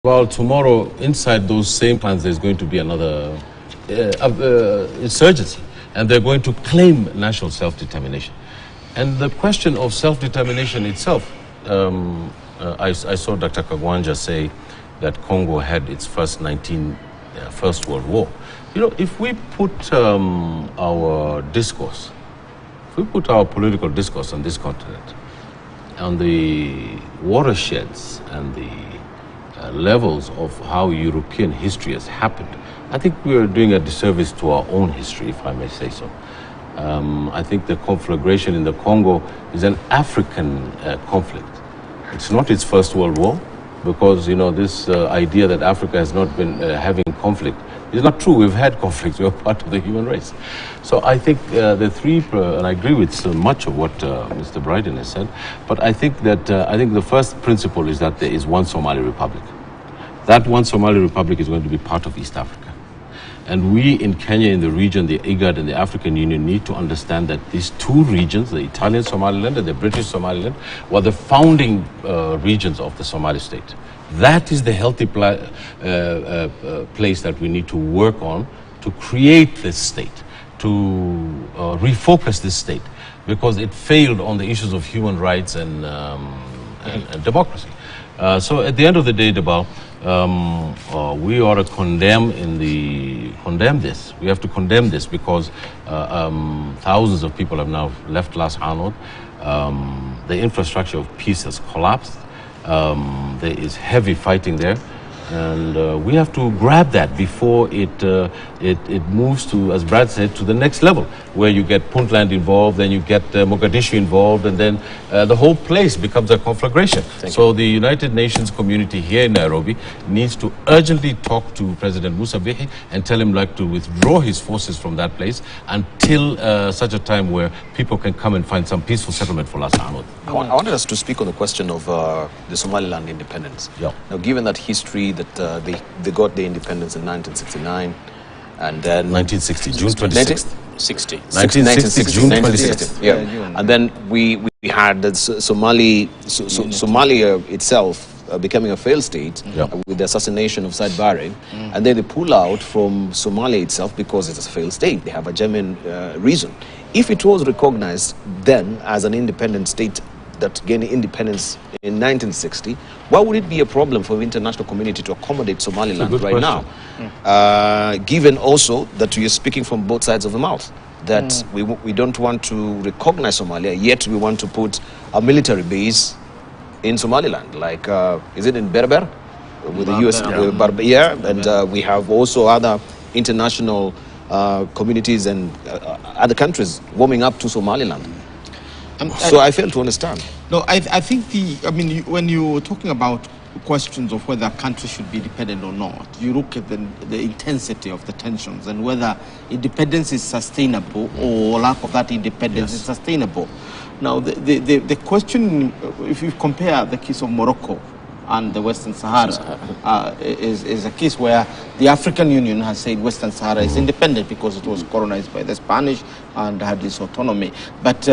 Well, tomorrow, inside those same plans, there's going to be another insurgency, and they're going to claim national self-determination. And the question of self-determination itself, I saw Dr. Kagwanja say that Congo had its First World War. You know, if we put our discourse, if we put our political discourse on this continent, on the watersheds and the levels of how European history has happened, I think we are doing a disservice to our own history, if I may say so. I think the conflagration in the Congo is an African conflict. It's not its First World War, because, you know, this idea that Africa has not been having conflict is not true. We've had conflicts. We're part of the human race. So I think the three, and I agree with so much of what Mr. Bryden has said, but I think that I think the first principle is that there is one Somali Republic. That one Somali Republic is going to be part of East Africa. And we in Kenya, in the region, the IGAD and the African Union, need to understand that these two regions, the Italian Somaliland and the British Somaliland, were the founding regions of the Somali state. That is the healthy place that we need to work on to create this state, to refocus this state, because it failed on the issues of human rights and democracy. So at the end of the day, Debal, we ought to condemn this. We have to condemn this because thousands of people have now left Las Anod. The infrastructure of peace has collapsed. There is heavy fighting there, and we have to grab that before it moves to, as Brad said, to the next level, where you get Puntland involved, then you get Mogadishu involved, and then the whole place becomes a conflagration. So the United Nations community here in Nairobi needs to urgently talk to President Musa Bihi and tell him to withdraw his forces from that place until such a time where people can come and find some peaceful settlement for Las Anod. I wanted us to speak on the question of the Somaliland independence. Yeah. Now, given that history that they got their independence in 1969, and then 1960, June 26th. 1960, June 26th. Yeah. And then we had the Somalia itself becoming a failed state with the assassination of Said Barre, and then they pull out from Somalia itself because it's a failed state. They have a genuine reason. If it was recognized then as an independent state that gained independence in 1960, why would it be a problem for the international community to accommodate Somaliland right now? Given also that we are speaking from both sides of the mouth, that we don't want to recognize Somalia, yet we want to put a military base in Somaliland, like is it in Berber with the US, and we have also other international communities and other countries warming up to Somaliland. So I fail to understand. No, I think when you're talking about questions of whether a country should be independent or not, you look at the intensity of the tensions and whether independence is sustainable or lack of that independence is sustainable. Now, the question, if you compare the case of Morocco and the Western Sahara, is a case where the African Union has said Western Sahara is independent because it was colonized by the Spanish and had this autonomy. But,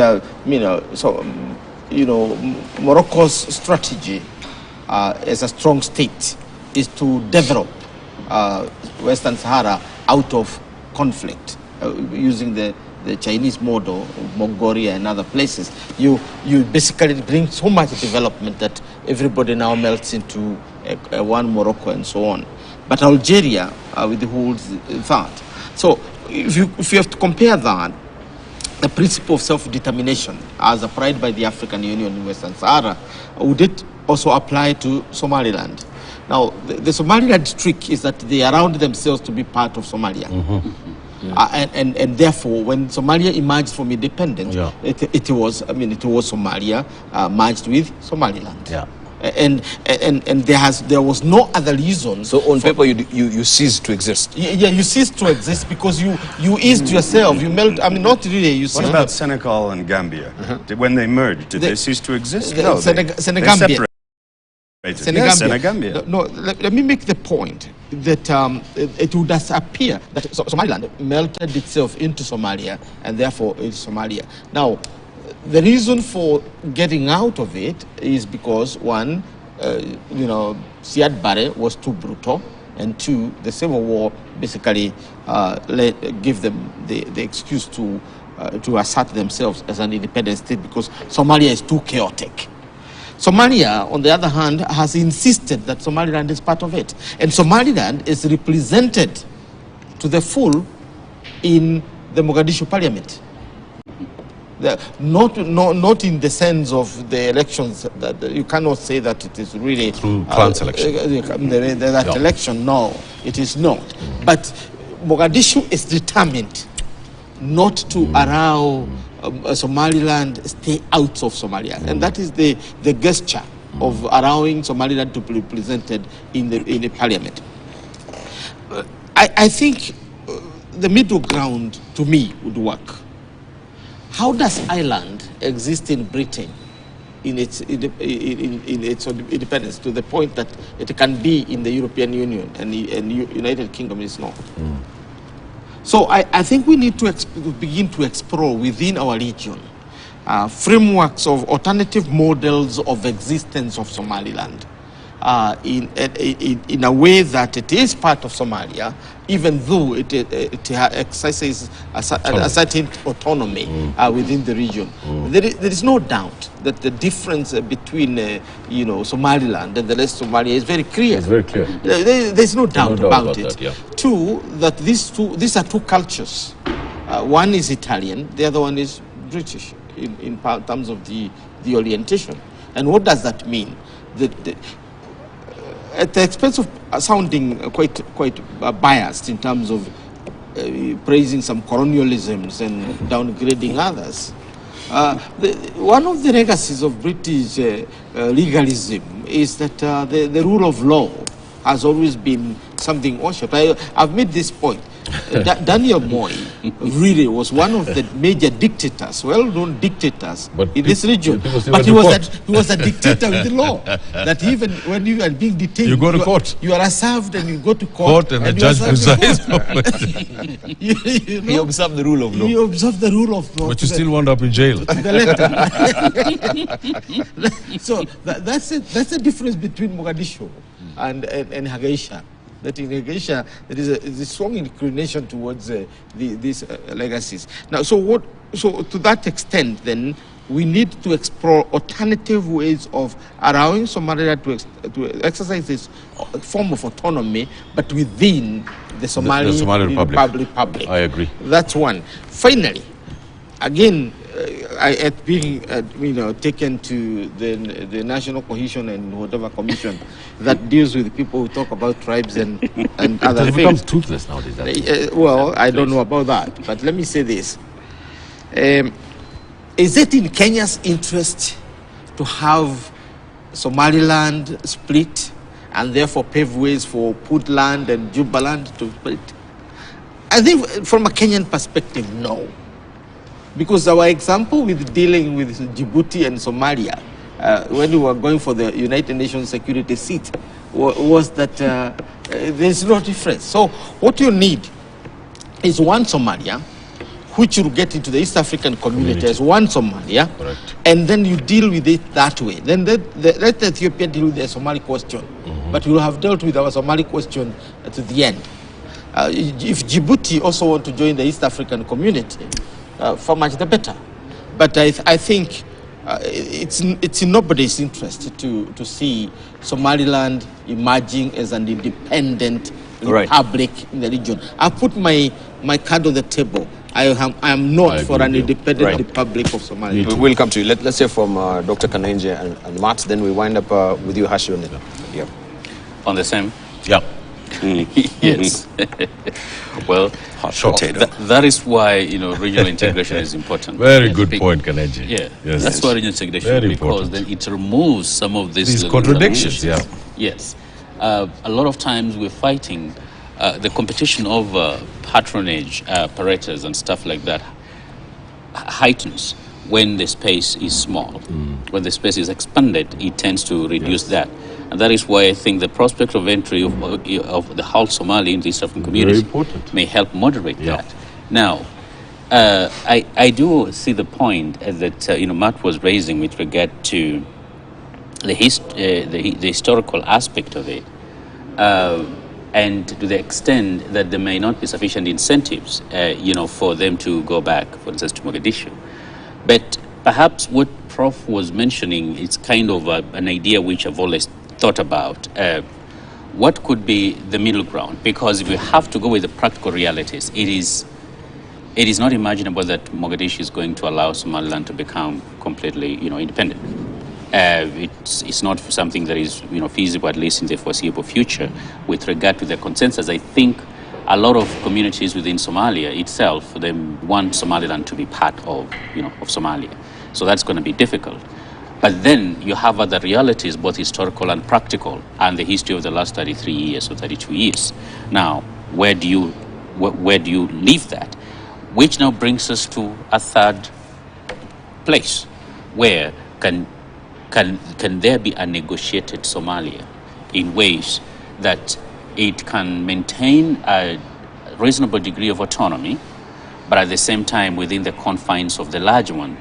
Morocco's strategy as a strong state is to develop Western Sahara out of conflict using the Chinese model, Mongolia and other places. You basically bring so much development that everybody now melts into one Morocco and so on. But Algeria withholds that. So if you have to compare that, the principle of self-determination as applied by the African Union in Western Sahara, would it also apply to Somaliland? Now, the Somaliland trick is that they allowed themselves to be part of Somalia. And therefore, when Somalia emerged from independence, it was Somalia merged with Somaliland. And there was no other reason. So on paper, you cease to exist. Yeah, you cease to exist because you eased yourself. You melt. Not really. You what about Senegal and Gambia? When they merged, did they cease to exist? No, Senegambia. Senegambia. No, let me make the point that it would appear that Somaliland melted itself into Somalia, and therefore it's Somalia. Now, the reason for getting out of it is because, one, you know, Siad Barre was too brutal, and two, the Civil War basically give them the excuse to assert themselves as an independent state because Somalia is too chaotic. Somalia, on the other hand, has insisted that Somaliland is part of it. And Somaliland is represented to the full in the Mogadishu parliament. Not in the sense of the elections, that you cannot say that it is really... Through clan selection. That election, no, it is not. But Mogadishu is determined not to allow Somaliland stay out of Somalia. And that is the gesture of allowing Somaliland to be represented in the parliament. I think the middle ground, to me, would work. How does Ireland exist in Britain in its independence to the point that it can be in the European Union and United Kingdom is not? So I think we need to begin to explore within our region frameworks of alternative models of existence of Somaliland in a way that it is part of Somalia, even though it exercises a certain autonomy within the region. There is no doubt that the difference between Somaliland and the rest of Somalia is very clear. It's very clear. There's no doubt about it. That, yeah. Two, that these are two cultures. One is Italian, the other one is British in terms of the orientation. And what does that mean? At the expense of sounding quite biased in terms of praising some colonialisms and downgrading others, one of the legacies of British legalism is that the rule of law has always been something worshipped. I've made this point. Daniel Moi really was one of the major dictators, well-known dictators in this region. But he was a dictator with the law. That even when you are being detained, you go to court. You are served and you go to court. And the judge presides. He observed the rule of law. You observe the rule of law. But you still wound up in jail. So that's the difference between Mogadishu and Hargeisa. That in Hargeisa there is a strong inclination towards these legacies. Now, so to that extent, then we need to explore alternative ways of allowing Somalia to exercise this form of autonomy, but within the Somali Republic. I agree. That's one. Finally, again, being taken to the National Cohesion and whatever commission that deals with people who talk about tribes and other things. It becomes toothless nowadays. I don't know about that, but let me say this. Is it in Kenya's interest to have Somaliland split and therefore pave ways for Puntland and Jubaland to split? I think from a Kenyan perspective, no. Because our example with dealing with Djibouti and Somalia, when we were going for the United Nations security seat, was that there's no difference. So what you need is one Somalia, which will get into the East African community as one Somalia, correct, and then you deal with it that way. Then let Ethiopia deal with the Somali question, but we'll have dealt with our Somali question to the end. If Djibouti also want to join the East African community, for much the better. But I think it's in nobody's interest to see Somaliland emerging as an independent republic in the region. I put my card on the table. I am not for an independent republic of Somalia. We'll come to you. Let's hear from Dr. Kanenje and Matt. Then we wind up with you, Hashi. Yeah. On the same? Yeah. Yes. Well, that is why regional integration is important. Very good point, Kanenje. Yeah, yes. That's why regional integration, very because important. then it removes some of these contradictions. Yeah. Yes, a lot of times we're fighting the competition of patronage, apparatus, and stuff like that heightens when the space is small. When the space is expanded, it tends to reduce that. And that is why I think the prospect of entry of the whole Somali in the East African community may help moderate that. Now, I do see the point that Matt was raising with regard to the historical aspect of it, and to the extent that there may not be sufficient incentives, for them to go back, for instance, to Mogadishu. But perhaps what Prof was mentioning is kind of an idea which I've always thought about. What could be the middle ground? Because if we have to go with the practical realities, it is not imaginable that Mogadishu is going to allow Somaliland to become completely, independent. It's not something that is, feasible, at least in the foreseeable future. With regard to the consensus, I think a lot of communities within Somalia itself, they want Somaliland to be part of, of Somalia. So that's going to be difficult. But then you have other realities, both historical and practical, and the history of the last 33 years or 32 years. Now, where do you leave that? Which now brings us to a third place, where can there be a negotiated Somalia in ways that it can maintain a reasonable degree of autonomy, but at the same time within the confines of the large one.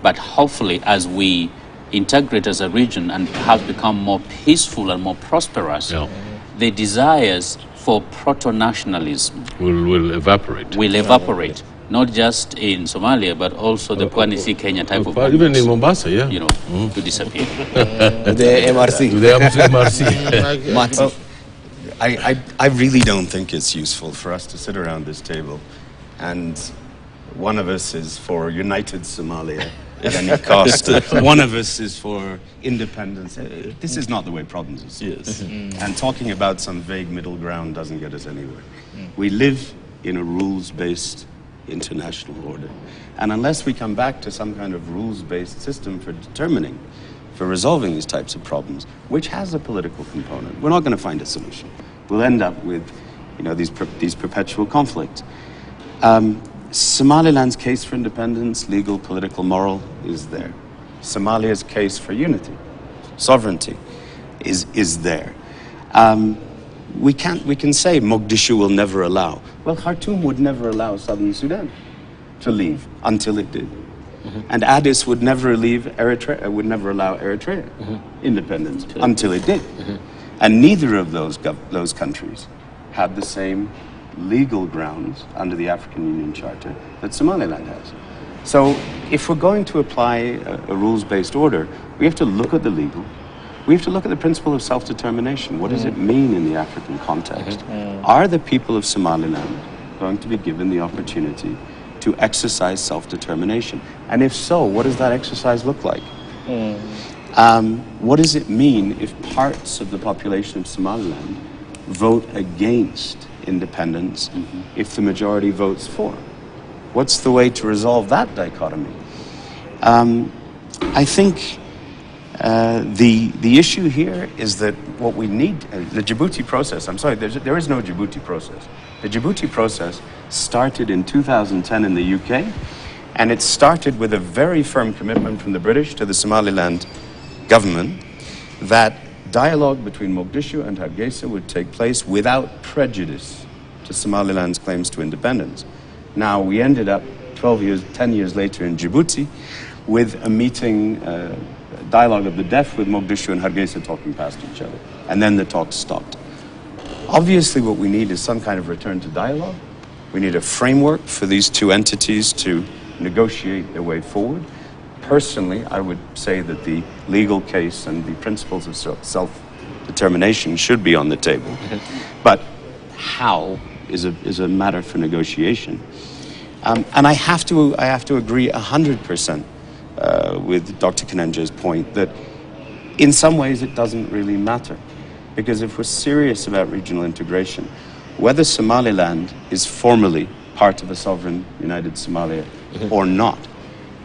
But hopefully, as we integrate as a region and have become more peaceful and more prosperous, the desires for proto-nationalism will evaporate. Not just in Somalia, but also the Pwani C Kenya type of even in Mombasa, to disappear. The MRC. MRC. I really don't think it's useful for us to sit around this table and one of us is for united Somalia at any cost. One of us is for independence. This is not the way problems are solved. Yes. And talking about some vague middle ground doesn't get us anywhere. We live in a rules-based international order. And unless we come back to some kind of rules-based system for resolving these types of problems, which has a political component, we're not going to find a solution. We'll end up with, these perpetual conflicts. Somaliland's case for independence, legal, political, moral, is there. Somalia's case for unity, sovereignty, is there. We can say Mogadishu will never allow. Well, Khartoum would never allow Southern Sudan to leave until it did. And Addis would never allow Eritrea independence until it did. And neither of those countries have the same legal grounds under the African Union Charter that Somaliland has. So if we're going to apply a rules-based order, we have to look at the legal. We have to look at the principle of self-determination. What does it mean in the African context? Are the people of Somaliland going to be given the opportunity to exercise self-determination? And if so, what does that exercise look like? What does it mean if parts of the population of Somaliland vote against independence if the majority votes for? What's the way to resolve that dichotomy? I think the issue here is that what we need, the Djibouti process, I'm sorry, there is no Djibouti process. The Djibouti process started in 2010 in the UK, and it started with a very firm commitment from the British to the Somaliland government that dialogue between Mogadishu and Hargeisa would take place without prejudice to Somaliland's claims to independence. Now, we ended up 10 years later in Djibouti with a meeting, dialogue of the deaf with Mogadishu and Hargeisa talking past each other. And then the talks stopped. Obviously, what we need is some kind of return to dialogue. We need a framework for these two entities to negotiate their way forward. Personally, I would say that the legal case and the principles of self-determination should be on the table. But how is a matter for negotiation. And I have to agree 100% with Dr. Kanenja's point that in some ways it doesn't really matter. Because if we're serious about regional integration, whether Somaliland is formally part of a sovereign united Somalia or not,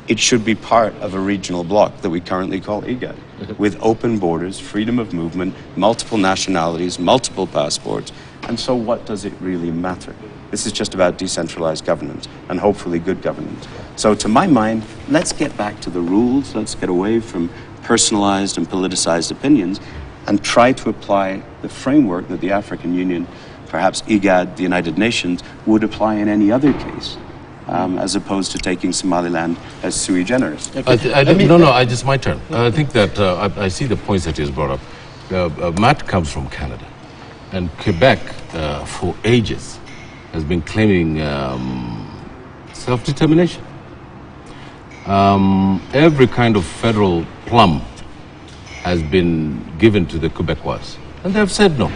it should be part of a regional bloc that we currently call IGAD, with open borders, freedom of movement, multiple nationalities, multiple passports. And so what does it really matter? This is just about decentralized governance and hopefully good governance. So to my mind, let's get back to the rules. Let's get away from personalized and politicized opinions and try to apply the framework that the African Union, perhaps IGAD, the United Nations, would apply in any other case. as opposed to taking Somaliland as sui generis. It's my turn. I think that I see the points that he's brought up. Matt comes from Canada, and Quebec for ages has been claiming self-determination. Every kind of federal plum has been given to the Quebecois, and they've said no.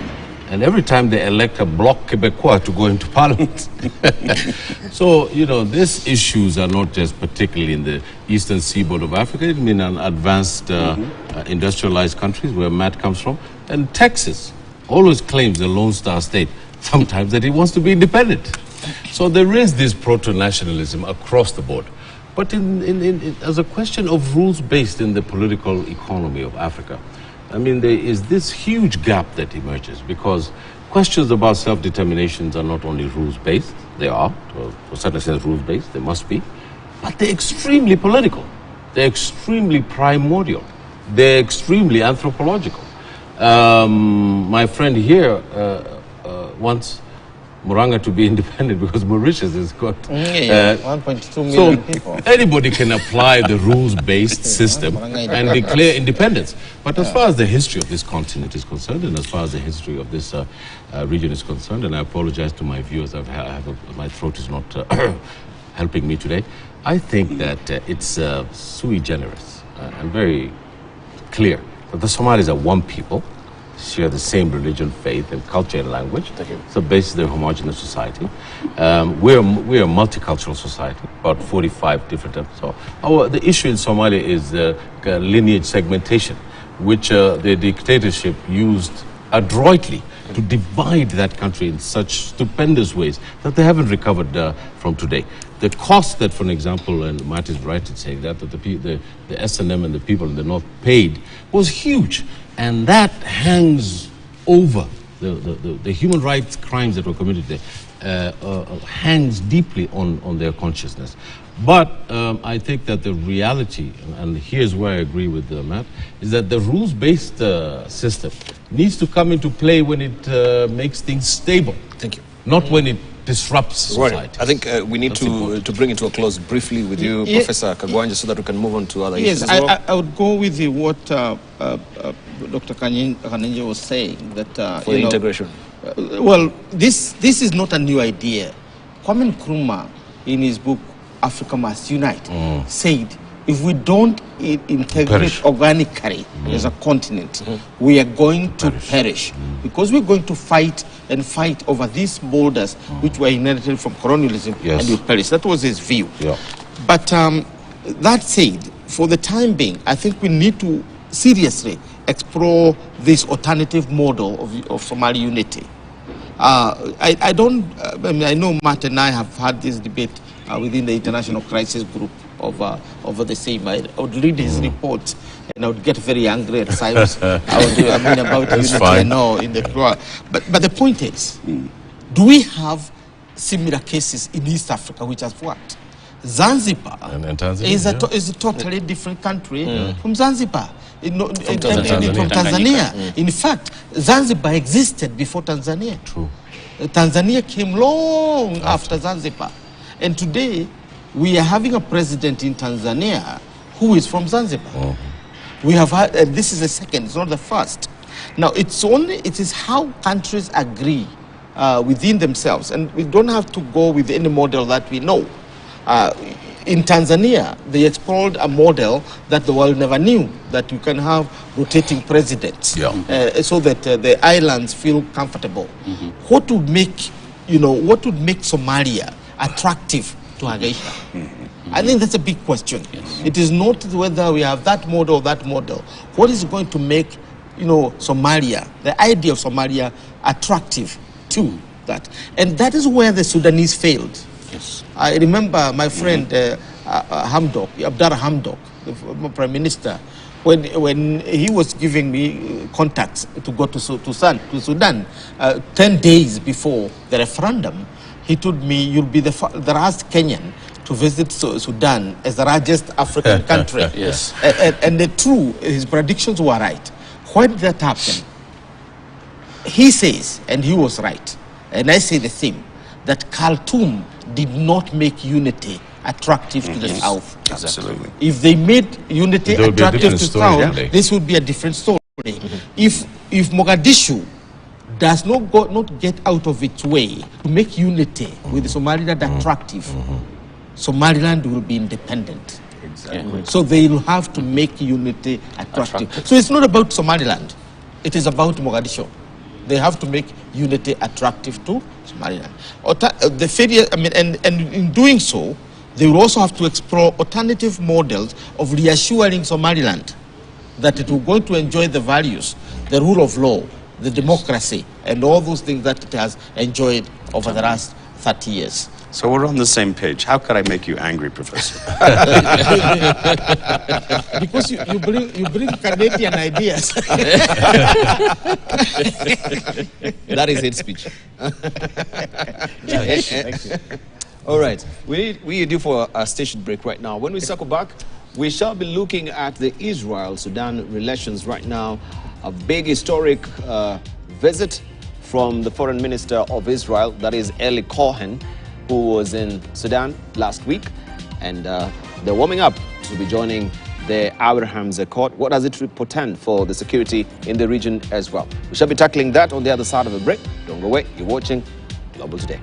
And every time they elect a bloc Quebecois to go into parliament. So, you know, these issues are not just particularly in the eastern seaboard of Africa. I mean, in advanced industrialized countries where Matt comes from. And Texas always claims the Lone Star State, sometimes that it wants to be independent. So there is this proto-nationalism across the board. But as a question of rules-based in the political economy of Africa, I mean, there is this huge gap that emerges because questions about self-determinations are not only rules-based, they are, to a certain extent, rules-based, they must be, but they're extremely political, they're extremely primordial, they're extremely anthropological. My friend here wants Muranga to be independent because Mauritius has got 1.2 million people. Anybody can apply the rules-based system and declare independence. But as far as the history of this continent is concerned, and as far as the history of this region is concerned, and I apologize to my viewers, my throat is not helping me today. I think that it's sui generis and very clear that the Somalis are one people, share the same religion, faith, and culture and language. So basically, they're a homogeneous society. We're a multicultural society, about 45 different. So the issue in Somalia is lineage segmentation, which the dictatorship used adroitly to divide that country in such stupendous ways that they haven't recovered from today. The cost that, for example, and Matt is right in saying that the SNM and the people in the north paid was huge. And that hangs over the human rights crimes that were committed there, hangs deeply on their consciousness. But I think that the reality, and here's where I agree with Matt, is that the rules-based system needs to come into play when it makes things stable. Thank you. Not when it disrupts society. Right. I think we need to bring it to a close briefly with you, Professor Kagwanja, so that we can move on to other issues as well. Yes, I would go with what Dr. Kanenje was saying. That for the integration. Well, this is not a new idea. Kwame Nkrumah, in his book Africa Must Unite, said if we don't integrate organically as a continent, we are going to perish because we're going to fight over these borders which were inherited from colonialism and we perish. That was his view. Yeah. But that said, for the time being, I think we need to seriously explore this alternative model of Somali unity. I know Matt and I have had this debate within the International Crisis Group over the same. I would read his reports and I would get very angry at times. About unity and all in the floor. But the point is, do we have similar cases in East Africa which has worked? Zanzibar is a totally different country from Zanzibar. From Tanzania. In fact, Zanzibar existed before Tanzania. True. Tanzania came long after Zanzibar. And today, we are having a president in Tanzania who is from Zanzibar. We have had, this is the second, it's not the first. Now, it is how countries agree within themselves. And we don't have to go with any model that we know. In Tanzania, they explored a model that the world never knew, that you can have rotating presidents so that the islands feel comfortable. What would make Somalia attractive to Asia? I think that's a big question. It is not whether we have that model or that model. What is going to make Somalia, the idea of Somalia, attractive to that? And that is where the Sudanese failed. Yes. I remember my friend Abdallah Hamdok, the former Prime Minister, when he was giving me contacts to go to Sudan 10 days before the referendum, he told me, you'll be the last Kenyan to visit Sudan as the largest African country. Yes. And his predictions were right. Why did that happen? He says, and he was right, and I say the same, that Khartoum did not make unity attractive to the South. Absolutely. If they made unity There would be a attractive to different story, South, yeah. this would be a different story. If Mogadishu does not get out of its way to make unity with Somaliland attractive, Somaliland will be independent. Exactly. So they will have to make unity attractive. So it's not about Somaliland. It is about Mogadishu. They have to make unity attractive to Somaliland. The failure, and in doing so, they will also have to explore alternative models of reassuring Somaliland that it will going to enjoy the values, the rule of law, the democracy, and all those things that it has enjoyed over the last 30 years. So we're on the same page. How could I make you angry, Professor? Because you bring Canadian ideas. That is hate speech. Thank you. All right, we are due for a station break right now. When we circle back, we shall be looking at the Israel-Sudan relations right now. A big historic visit from the foreign minister of Israel, that is Eli Cohen, who was in Sudan last week, and they're warming up to be joining the Abraham's Accord. What does it portend for the security in the region as well? We shall be tackling that on the other side of the break. Don't go away. You're watching Global Today.